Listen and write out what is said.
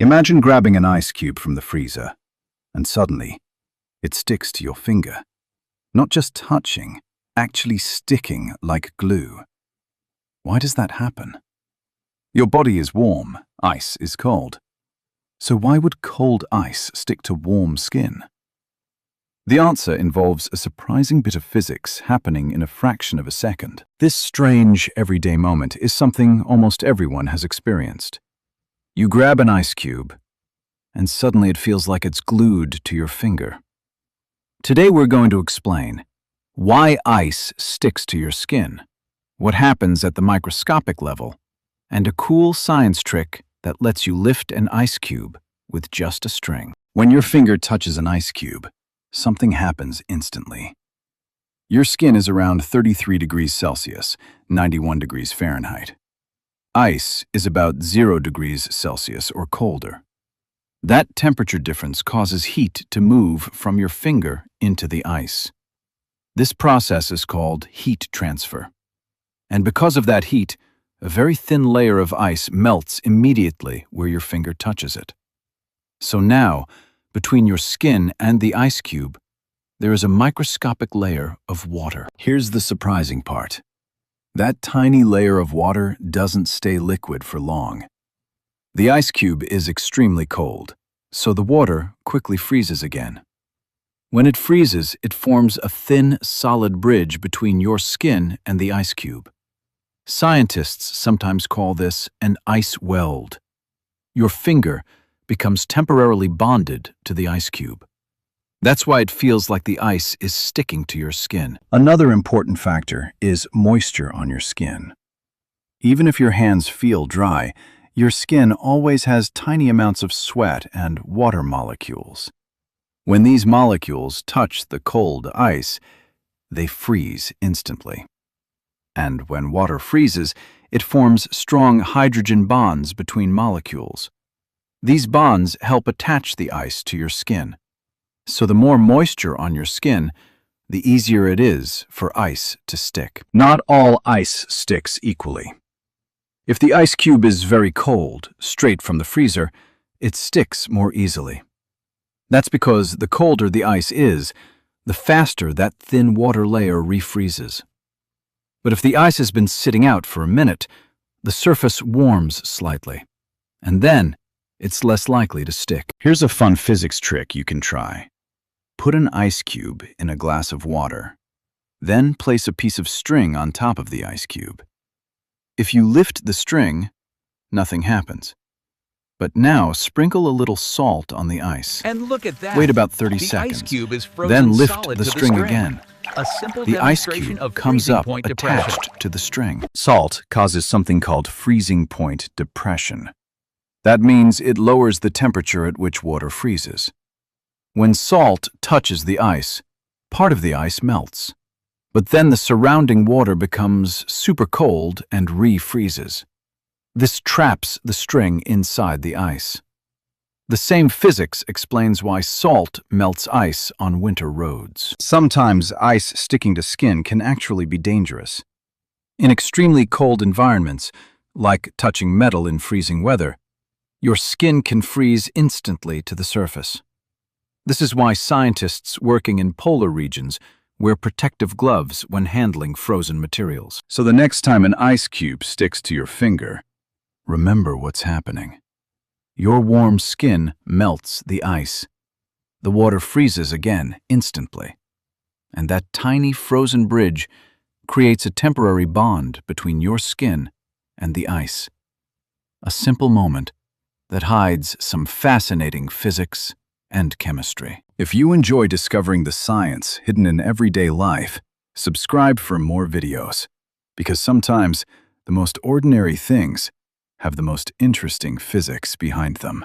Imagine grabbing an ice cube from the freezer, and suddenly, it sticks to your finger. Not just touching, actually sticking like glue. Why does that happen? Your body is warm, ice is cold. So why would cold ice stick to warm skin? The answer involves a surprising bit of physics happening in a fraction of a second. This strange, everyday moment is something almost everyone has experienced. You grab an ice cube, and suddenly it feels like it's glued to your finger. Today we're going to explain why ice sticks to your skin, what happens at the microscopic level, and a cool science trick that lets you lift an ice cube with just a string. When your finger touches an ice cube, something happens instantly. Your skin is around 33 degrees Celsius, 91 degrees Fahrenheit. Ice is about 0 degrees Celsius or colder. That temperature difference causes heat to move from your finger into the ice. This process is called heat transfer. And because of that heat, a very thin layer of ice melts immediately where your finger touches it. So now, between your skin and the ice cube, there is a microscopic layer of water. Here's the surprising part. That tiny layer of water doesn't stay liquid for long. The ice cube is extremely cold, so the water quickly freezes again. When it freezes, it forms a thin, solid bridge between your skin and the ice cube. Scientists sometimes call this an ice weld. Your finger becomes temporarily bonded to the ice cube. That's why it feels like the ice is sticking to your skin. Another important factor is moisture on your skin. Even if your hands feel dry, your skin always has tiny amounts of sweat and water molecules. When these molecules touch the cold ice, they freeze instantly. And when water freezes, it forms strong hydrogen bonds between molecules. These bonds help attach the ice to your skin. So the more moisture on your skin, the easier it is for ice to stick. Not all ice sticks equally. If the ice cube is very cold, straight from the freezer, it sticks more easily. That's because the colder the ice is, the faster that thin water layer refreezes. But if the ice has been sitting out for a minute, the surface warms slightly, and then it's less likely to stick. Here's a fun physics trick you can try. Put an ice cube in a glass of water. Then place a piece of string on top of the ice cube. If you lift the string, nothing happens. But now sprinkle a little salt on the ice. And look at that. Wait about 30 the seconds. Ice cube is frozen Then lift solid the to string again. A simple The ice demonstration cube of comes freezing up point depression. attached to the string. Salt causes something called freezing point depression. That means it lowers the temperature at which water freezes. When salt touches the ice, part of the ice melts. But then the surrounding water becomes super cold and refreezes. This traps the string inside the ice. The same physics explains why salt melts ice on winter roads. Sometimes ice sticking to skin can actually be dangerous. In extremely cold environments, like touching metal in freezing weather, your skin can freeze instantly to the surface. This is why scientists working in polar regions wear protective gloves when handling frozen materials. So the next time an ice cube sticks to your finger, remember what's happening. Your warm skin melts the ice. The water freezes again instantly. And that tiny frozen bridge creates a temporary bond between your skin and the ice. A simple moment that hides some fascinating physics and chemistry. If you enjoy discovering the science hidden in everyday life, subscribe for more videos, because sometimes the most ordinary things have the most interesting physics behind them.